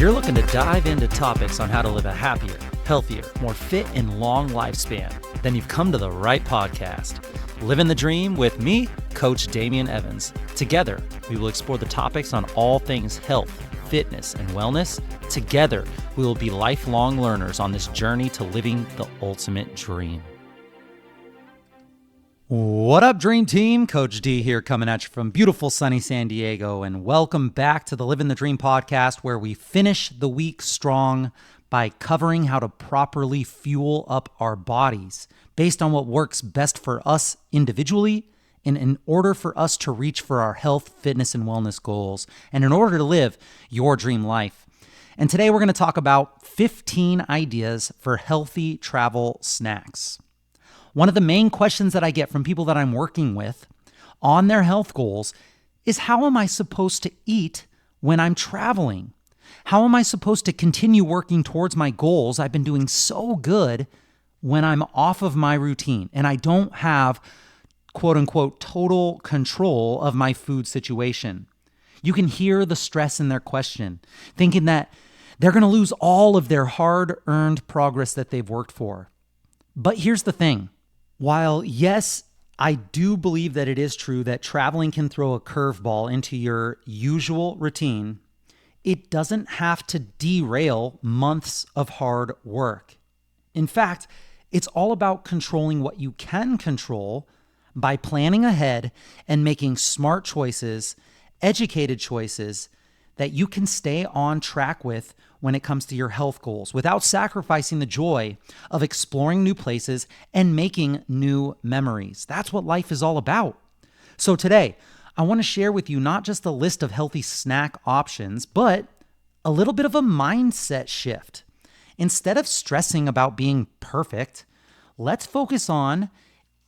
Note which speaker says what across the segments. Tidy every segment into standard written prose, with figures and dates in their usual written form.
Speaker 1: you're looking to dive into topics on how to live a happier, healthier, more fit, and long lifespan, then you've come to the right podcast. Livin the Dream with me, Coach Damian Evans. Together, we will explore the topics on all things health, fitness, and wellness. Together, we will be lifelong learners on this journey to living the ultimate dream. What up, Dream Team? Coach D here, coming at you from beautiful sunny San Diego, and welcome back to the Livin the Dream Podcast, where we finish the week strong by covering how to properly fuel up our bodies based on what works best for us individually and in order for us to reach for our health, fitness, and wellness goals, and in order to live your dream life. And today we're going to talk about 15 ideas for healthy travel snacks. One of the main questions that I get from people that I'm working with on their health goals is, how am I supposed to eat when I'm traveling? How am I supposed to continue working towards my goals? I've been doing so good when I'm off of my routine and I don't have, quote unquote, total control of my food situation. You can hear the stress in their question, thinking that they're going to lose all of their hard-earned progress that they've worked for. But here's the thing. While, yes, I do believe that it is true that traveling can throw a curveball into your usual routine, it doesn't have to derail months of hard work. In fact, it's all about controlling what you can control by planning ahead and making smart choices, educated choices that you can stay on track with when it comes to your health goals without sacrificing the joy of exploring new places and making new memories. That's what life is all about. So today, I want to share with you not just a list of healthy snack options, but a little bit of a mindset shift. Instead of stressing about being perfect, let's focus on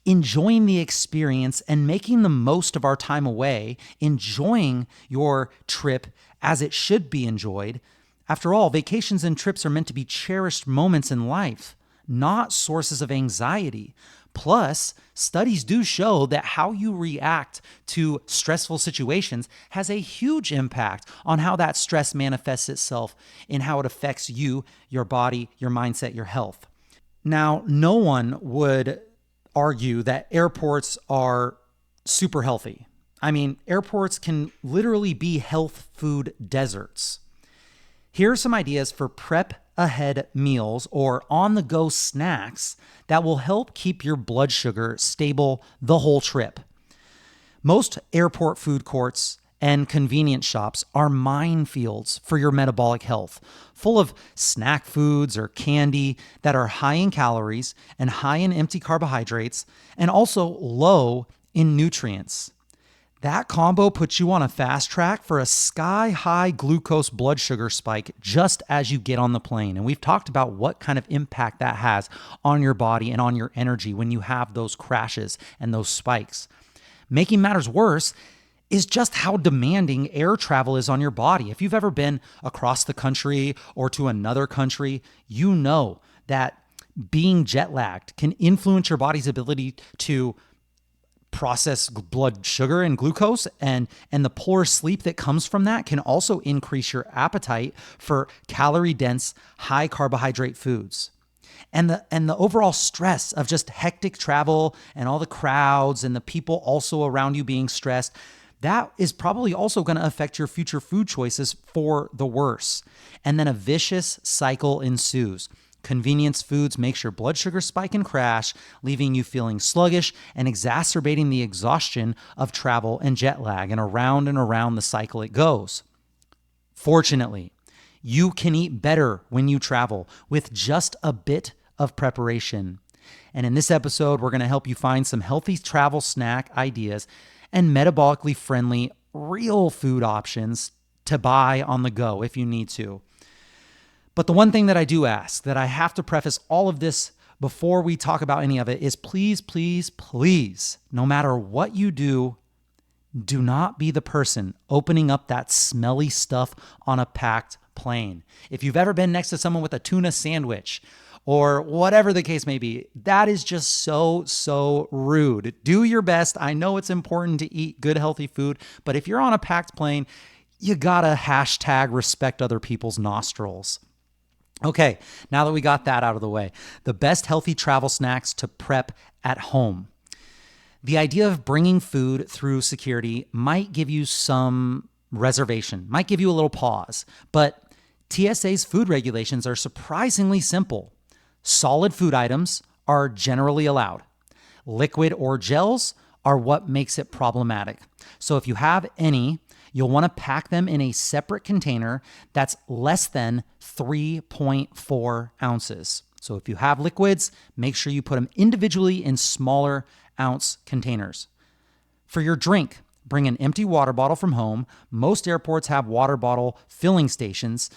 Speaker 1: enjoying the experience and making the most of our time away, enjoying your trip as it should be enjoyed. After all, vacations and trips are meant to be cherished moments in life, not sources of anxiety. Plus, studies do show that how you react to stressful situations has a huge impact on how that stress manifests itself in how it affects you, your body, your mindset, your health. Now, no one would argue that airports are super healthy. I mean, airports can literally be health food deserts. Here are some ideas for prep ahead meals or on-the-go snacks that will help keep your blood sugar stable the whole trip. Most airport food courts and convenience shops are minefields for your metabolic health, full of snack foods or candy that are high in calories and high in empty carbohydrates and also low in nutrients. That combo puts you on a fast track for a sky-high glucose blood sugar spike just as you get on the plane. And we've talked about what kind of impact that has on your body and on your energy when you have those crashes and those spikes. Making matters worse is just how demanding air travel is on your body. If you've ever been across the country or to another country, you know that being jet lagged can influence your body's ability to process blood sugar and glucose, and the poor sleep that comes from that can also increase your appetite for calorie-dense, high-carbohydrate foods. And the overall stress of just hectic travel and all the crowds and the people also around you being stressed, that is probably also going to affect your future food choices for the worse. And then a vicious cycle ensues. Convenience foods makes your blood sugar spike and crash, leaving you feeling sluggish and exacerbating the exhaustion of travel and jet lag, and around the cycle it goes. Fortunately, you can eat better when you travel with just a bit of preparation. And in this episode, we're going to help you find some healthy travel snack ideas and metabolically friendly real food options to buy on the go if you need to. But the one thing that I do ask, that I have to preface all of this before we talk about any of it, is please, please, please, no matter what you do, do not be the person opening up that smelly stuff on a packed plane. If you've ever been next to someone with a tuna sandwich or whatever the case may be. That is just so rude. Do your best. I know it's important to eat good, healthy food, but if you're on a packed plane, you gotta hashtag respect other people's nostrils. Okay, now that we got that out of the way, the best healthy travel snacks to prep at home. The idea of bringing food through security might give you some reservation, might give you a little pause, but TSA's food regulations are surprisingly simple. Solid food items are generally allowed. Liquid or gels are what makes it problematic. So if you have any, you'll want to pack them in a separate container that's less than 3.4 ounces. So if you have liquids, make sure you put them individually in smaller ounce containers. For your drink, bring an empty water bottle from home. Most airports have water bottle filling stations.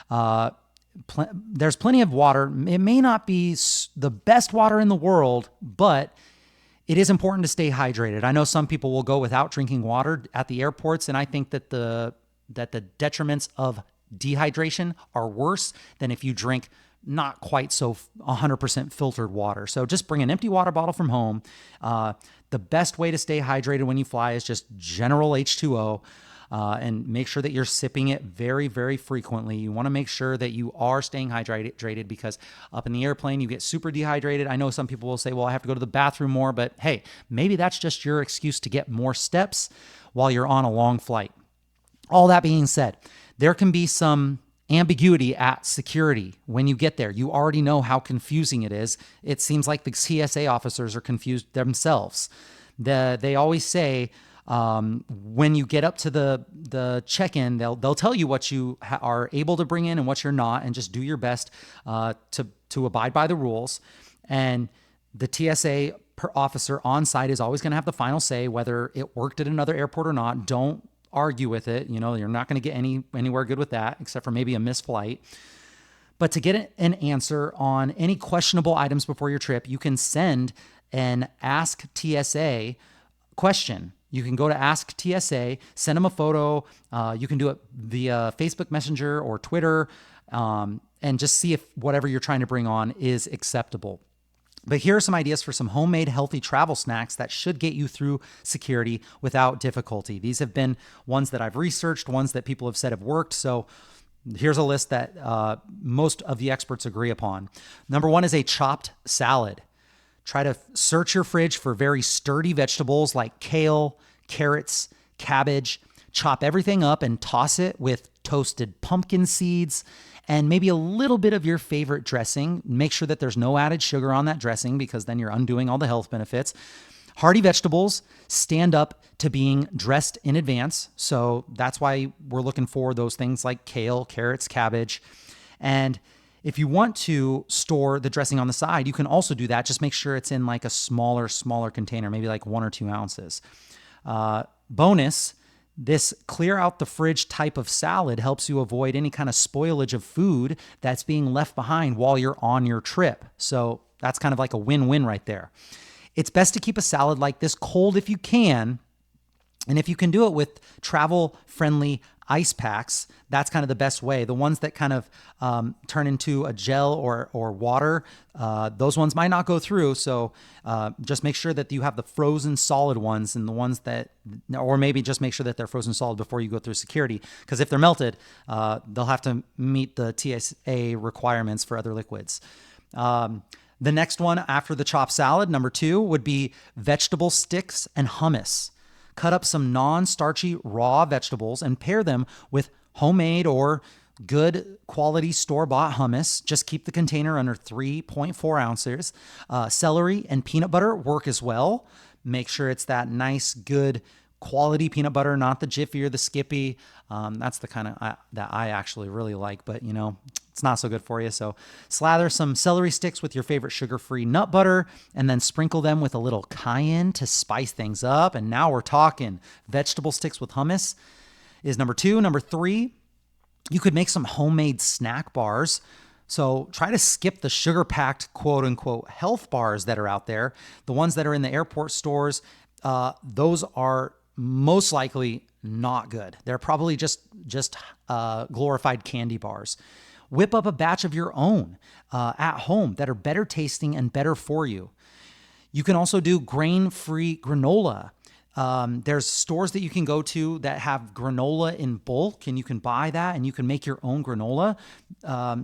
Speaker 1: There's plenty of water. It may not be the best water in the world, but it is important to stay hydrated. I know some people will go without drinking water at the airports, and I think that the detriments of dehydration are worse than if you drink not quite so 100% filtered water. So just bring an empty water bottle from home. The best way to stay hydrated when you fly is just general H2O. And make sure that you're sipping it very, very frequently. You want to make sure that you are staying hydrated because up in the airplane, you get super dehydrated. I know some people will say, well, I have to go to the bathroom more, but hey, maybe that's just your excuse to get more steps while you're on a long flight. All that being said, there can be some ambiguity at security when you get there. You already know how confusing it is. It seems like the TSA officers are confused themselves. They always say, when you get up to the check-in, they'll tell you what you are able to bring in and what you're not, and just do your best to abide by the rules. And the TSA officer on site is always going to have the final say whether it worked at another airport or not. Don't argue with it. You're not going to get anywhere good with that, except for maybe a missed flight. But to get an answer on any questionable items before your trip, you can send an Ask TSA question. You can go to Ask TSA, send them a photo. You can do it via Facebook Messenger or Twitter, and just see if whatever you're trying to bring on is acceptable. But here are some ideas for some homemade healthy travel snacks that should get you through security without difficulty. These have been ones that I've researched, ones that people have said have worked. So here's a list that most of the experts agree upon. Number one is a chopped salad. Try to search your fridge for very sturdy vegetables like kale, carrots, cabbage. Chop everything up and toss it with toasted pumpkin seeds and maybe a little bit of your favorite dressing. Make sure that there's no added sugar on that dressing because then you're undoing all the health benefits. Hearty vegetables stand up to being dressed in advance. So that's why we're looking for those things like kale, carrots, cabbage. And if you want to store the dressing on the side, you can also do that. Just make sure it's in like a smaller container, maybe like 1 or 2 ounces. Bonus, this clear out the fridge type of salad helps you avoid any kind of spoilage of food that's being left behind while you're on your trip. So that's kind of like a win-win right there. It's best to keep a salad like this cold if you can. And if you can do it with travel-friendly ice packs, that's kind of the best way. The ones that kind of turn into a gel or water, those ones might not go through. So just make sure that you have the frozen solid ones and the ones that, or maybe just make sure that they're frozen solid before you go through security. Because if they're melted, they'll have to meet the TSA requirements for other liquids. The next one after the chopped salad, number 2, would be vegetable sticks and hummus. Cut up some non-starchy raw vegetables and pair them with homemade or good quality store-bought hummus. Just keep the container under 3.4 ounces. Celery and peanut butter work as well. Make sure it's that nice, good quality peanut butter, not the Jiffy or the Skippy. That's the kind of that I actually really like, but it's not so good for you. So slather some celery sticks with your favorite sugar-free nut butter and then sprinkle them with a little cayenne to spice things up. And now we're talking. Vegetable sticks with hummus is number 2. Number 3, you could make some homemade snack bars. So try to skip the sugar-packed quote unquote health bars that are out there. The ones that are in the airport stores, those are most likely not good. They're probably just glorified candy bars. Whip up a batch of your own at home that are better tasting and better for you. You can also do grain-free granola. There's stores that you can go to that have granola in bulk, and you can buy that and you can make your own granola.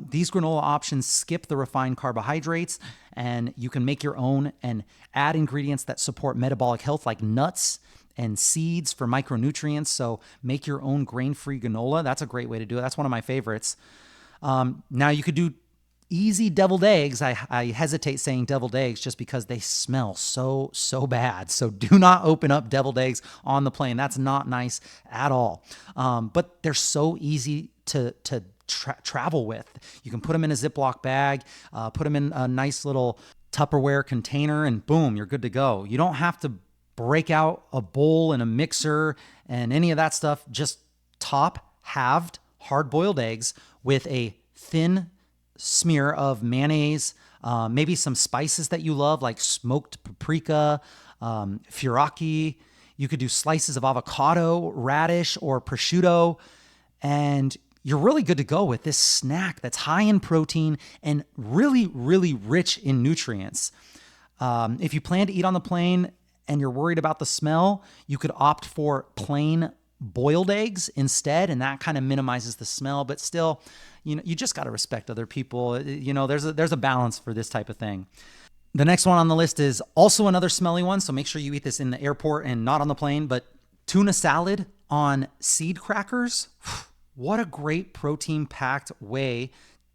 Speaker 1: These granola options skip the refined carbohydrates, and you can make your own and add ingredients that support metabolic health like nuts and seeds for micronutrients. So make your own grain-free granola. That's a great way to do it. That's one of my favorites. Now you could do easy deviled eggs. I hesitate saying deviled eggs just because they smell so bad. So do not open up deviled eggs on the plane. That's not nice at all. But they're so easy to travel with. You can put them in a Ziploc bag, put them in a nice little Tupperware container, and boom, you're good to go. You don't have to break out a bowl and a mixer and any of that stuff. Just top halved hard-boiled eggs with a thin smear of mayonnaise, maybe some spices that you love like smoked paprika, furaki. You could do slices of avocado, radish, or prosciutto, and you're really good to go with this snack that's high in protein and really, really rich in nutrients. If you plan to eat on the plane and you're worried about the smell, you could opt for plain boiled eggs instead, and that kind of minimizes the smell. But still, you just got to respect other people. There's a balance for this type of thing. The next one on the list is also another smelly one, so make sure you eat this in the airport and not on the plane. But tuna salad on seed crackers. What a great protein-packed way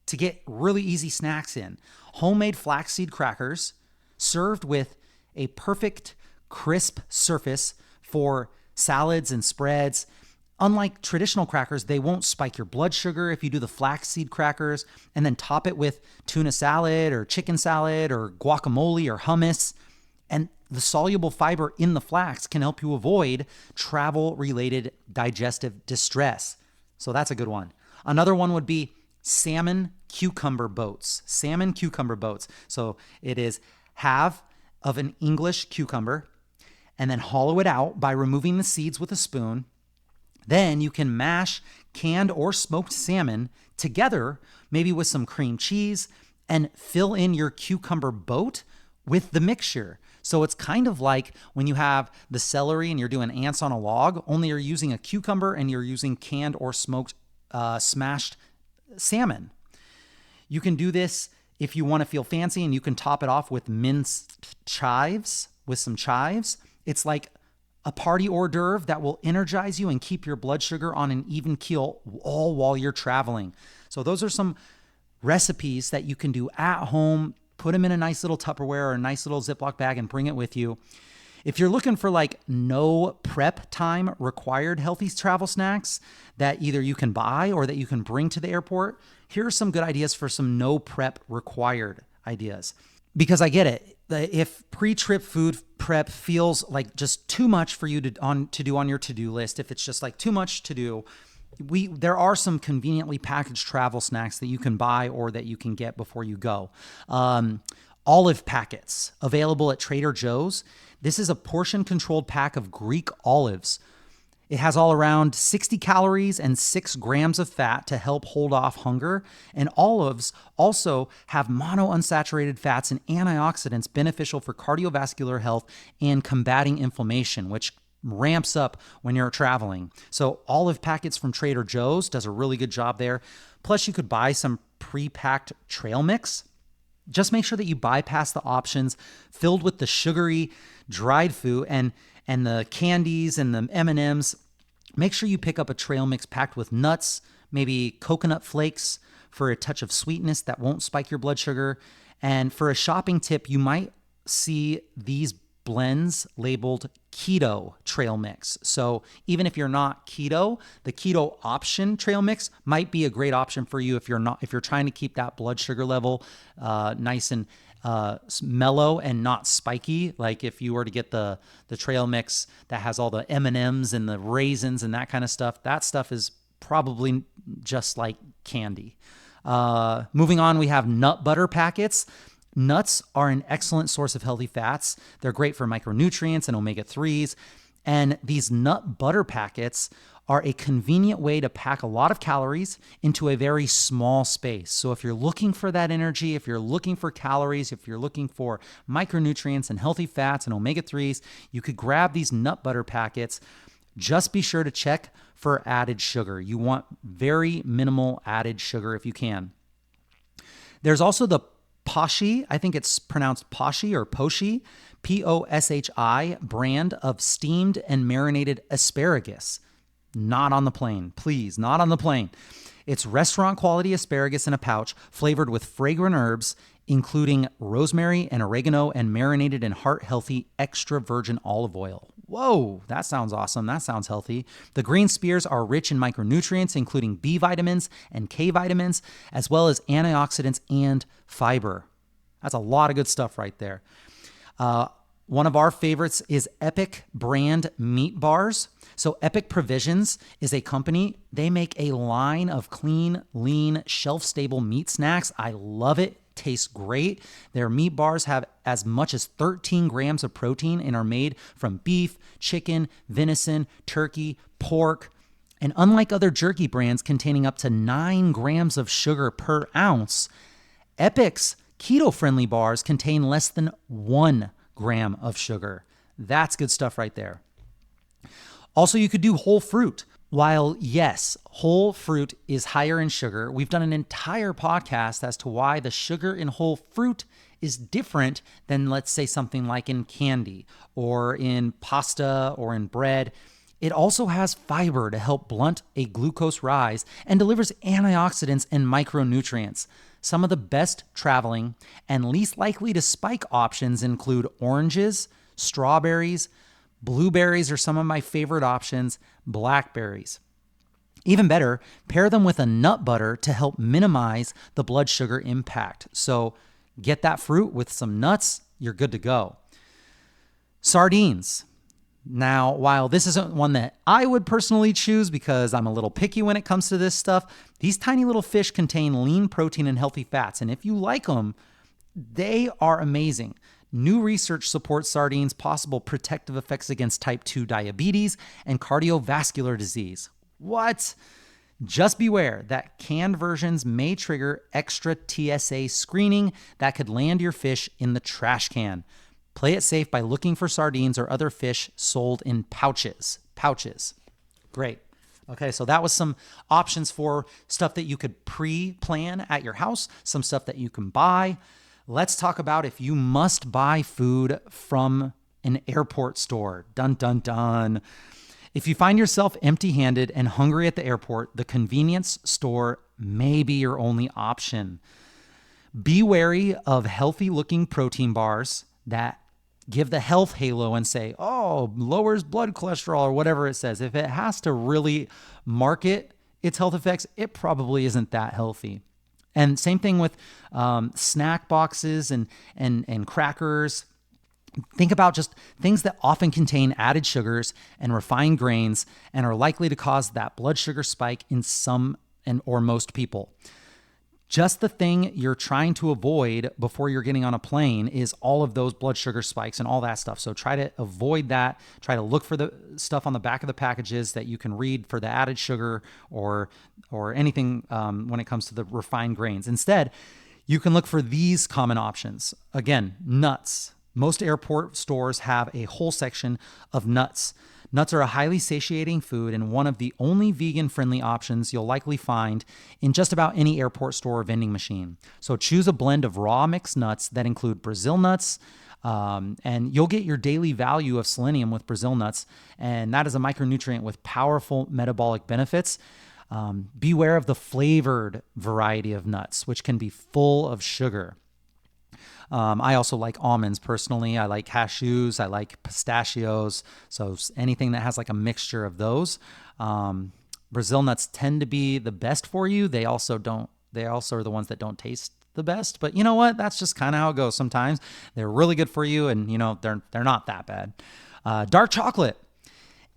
Speaker 1: to get really easy snacks in. Homemade flaxseed crackers served with a perfect crisp surface for salads and spreads. Unlike traditional crackers, they won't spike your blood sugar if you do the flaxseed crackers, and then top it with tuna salad or chicken salad or guacamole or hummus. And the soluble fiber in the flax can help you avoid travel-related digestive distress. So that's a good one. Another one would be salmon cucumber boats. Salmon cucumber boats. So it is half of an English cucumber, and then hollow it out by removing the seeds with a spoon. Then you can mash canned or smoked salmon together, maybe with some cream cheese, and fill in your cucumber boat with the mixture. So it's kind of like when you have the celery and you're doing ants on a log, only you're using a cucumber and you're using canned or smoked smashed salmon. You can do this if you want to feel fancy, and you can top it off with minced chives, with some chives. It's like a party hors d'oeuvre that will energize you and keep your blood sugar on an even keel all while you're traveling. So those are some recipes that you can do at home. Put them in a nice little Tupperware or a nice little Ziploc bag and bring it with you. If you're looking for like no prep time required healthy travel snacks that either you can buy or that you can bring to the airport, here are some good ideas for some no prep required ideas. Because I get it. If pre-trip food prep feels like just too much for you to do on your to-do list, if it's just like too much to do, there are some conveniently packaged travel snacks that you can buy or that you can get before you go. Olive packets available at Trader Joe's. This is a portion-controlled pack of Greek olives. It has all around 60 calories and 6 grams of fat to help hold off hunger. And olives also have monounsaturated fats and antioxidants beneficial for cardiovascular health and combating inflammation, which ramps up when you're traveling. So olive packets from Trader Joe's does a really good job there. Plus, you could buy some pre-packed trail mix. Just make sure that you bypass the options filled with the sugary, dried food and the candies and the M&Ms. Make sure you pick up a trail mix packed with nuts, maybe coconut flakes for a touch of sweetness that won't spike your blood sugar. And for a shopping tip, you might see these blends labeled keto trail mix. So even if you're not keto, the keto option trail mix might be a great option for you if you're trying to keep that blood sugar level nice and mellow and not spiky. Like if you were to get the trail mix that has all the M&Ms and the raisins and that kind of stuff, that stuff is probably just like candy. Moving on, we have nut butter packets. Nuts are an excellent source of healthy fats. They're great for micronutrients and omega-3s. And these nut butter packets are a convenient way to pack a lot of calories into a very small space. So if you're looking for that energy, if you're looking for calories, if you're looking for micronutrients and healthy fats and omega-3s, you could grab these nut butter packets. Just be sure to check for added sugar. You want very minimal added sugar if you can. There's also the Poshi, I think it's pronounced Poshi or Poshi, Poshi brand of steamed and marinated asparagus. Not on the plane, please, not on the plane. It's restaurant quality asparagus in a pouch flavored with fragrant herbs, including rosemary and oregano, and marinated in heart-healthy extra virgin olive oil. Whoa, that sounds awesome. That sounds healthy. The green spears are rich in micronutrients, including B vitamins and K vitamins, as well as antioxidants and fiber. That's a lot of good stuff right there. One of our favorites is Epic brand meat bars. So Epic Provisions is a company. They make a line of clean, lean, shelf-stable meat snacks. I love it. Tastes great. Their meat bars have as much as 13 grams of protein and are made from beef, chicken, venison, turkey, pork. And unlike other jerky brands containing up to 9 grams of sugar per ounce, Epic's keto-friendly bars contain less than 1 gram of sugar. That's good stuff right there. Also, you could do whole fruit. While yes, whole fruit is higher in sugar, we've done an entire podcast as to why the sugar in whole fruit is different than, let's say, something like in candy or in pasta or in bread. It also has fiber to help blunt a glucose rise and delivers antioxidants and micronutrients. Some of the best traveling and least likely to spike options include oranges, strawberries, blueberries are some of my favorite options, blackberries. Even better, pair them with a nut butter to help minimize the blood sugar impact. So get that fruit with some nuts, you're good to go. Sardines. Now, while this isn't one that I would personally choose because I'm a little picky when it comes to this stuff, these tiny little fish contain lean protein and healthy fats. And if you like them, they are amazing. New research supports sardines' possible protective effects against type 2 diabetes and cardiovascular disease. What? Just beware that canned versions may trigger extra TSA screening that could land your fish in the trash can. Play it safe by looking for sardines or other fish sold in pouches. Great. Okay, so that was some options for stuff that you could pre-plan at your house, some stuff that you can buy. Let's talk about if you must buy food from an airport store. Dun, dun, dun. If you find yourself empty-handed and hungry at the airport, the convenience store may be your only option. Be wary of healthy-looking protein bars that give the health halo and say, oh, lowers blood cholesterol or whatever it says. If it has to really market its health effects, it probably isn't that healthy. And same thing with snack boxes and crackers. Think about just things that often contain added sugars and refined grains and are likely to cause that blood sugar spike in some or most people. Just the thing you're trying to avoid before you're getting on a plane is all of those blood sugar spikes and all that stuff. So try to avoid that. Try to look for the stuff on the back of the packages that you can read for the added sugar or anything when it comes to the refined grains. Instead, you can look for these common options. Again, nuts. Most airport stores have a whole section of nuts. Nuts are a highly satiating food and one of the only vegan-friendly options you'll likely find in just about any airport store or vending machine. So choose a blend of raw mixed nuts that include Brazil nuts, and you'll get your daily value of selenium with Brazil nuts, and that is a micronutrient with powerful metabolic benefits. Beware of the flavored variety of nuts, which can be full of sugar. I also like almonds personally. I like cashews. I like pistachios. So anything that has like a mixture of those. Brazil nuts tend to be the best for you. They also are the ones that don't taste the best. But you know what? That's just kind of how it goes sometimes. They're really good for you, and they're not that bad. Dark chocolate.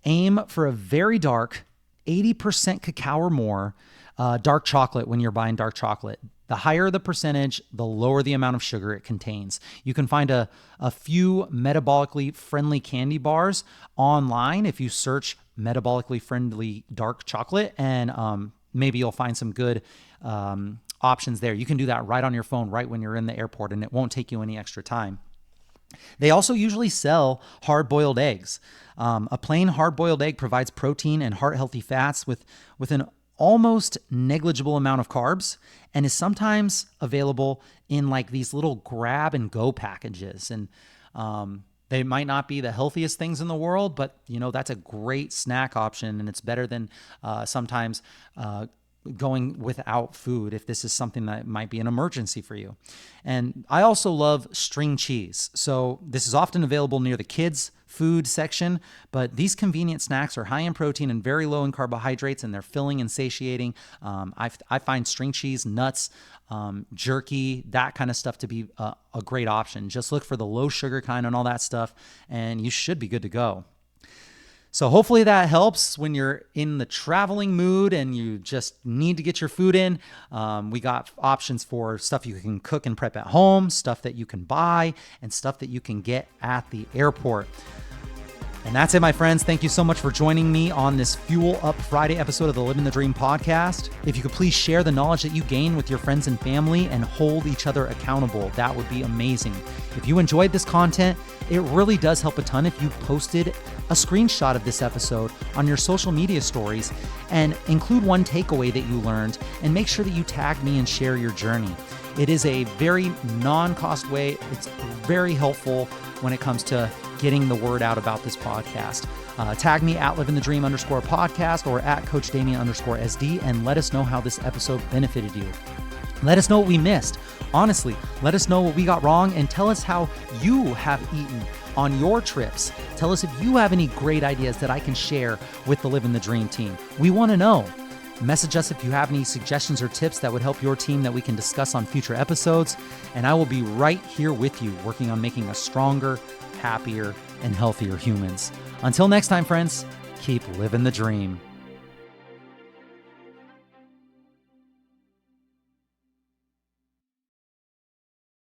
Speaker 1: Aim for a very dark, 80% cacao or more dark chocolate when you're buying dark chocolate. The higher the percentage, the lower the amount of sugar it contains. You can find a few metabolically friendly candy bars online if you search metabolically friendly dark chocolate, and maybe you'll find some good options there. You can do that right on your phone, right when you're in the airport, and it won't take you any extra time. They also usually sell hard-boiled eggs. A plain hard-boiled egg provides protein and heart-healthy fats with an almost negligible amount of carbs, and is sometimes available in like these little grab and go packages. And they might not be the healthiest things in the world, but that's a great snack option, and it's better than sometimes going without food if this is something that might be an emergency for you. And I also love string cheese. So this is often available near the kids' food section, but these convenient snacks are high in protein and very low in carbohydrates, and they're filling and satiating. I find string cheese, nuts, jerky, that kind of stuff to be a great option. Just look for the low sugar kind and all that stuff, and you should be good to go. So hopefully that helps when you're in the traveling mood and you just need to get your food in. We got options for stuff you can cook and prep at home, stuff that you can buy, and stuff that you can get at the airport. And that's it, my friends. Thank you so much for joining me on this Fuel Up Friday episode of the Livin the Dream podcast. If you could please share the knowledge that you gain with your friends and family and hold each other accountable, that would be amazing. If you enjoyed this content, it really does help a ton if you posted a screenshot of this episode on your social media stories and include one takeaway that you learned, and make sure that you tag me and share your journey. It is a very non-cost way. It's very helpful when it comes to getting the word out about this podcast. Tag me at livingthedream_podcast or at Coach Damien_SD, and let us know how this episode benefited you. Let us know what we missed. Honestly, let us know what we got wrong, and tell us how you have eaten on your trips. Tell us if you have any great ideas that I can share with the Livin the Dream team. We want to know. Message us if you have any suggestions or tips that would help your team that we can discuss on future episodes. And I will be right here with you, working on making us stronger, happier, and healthier humans. Until next time, friends, keep living the dream.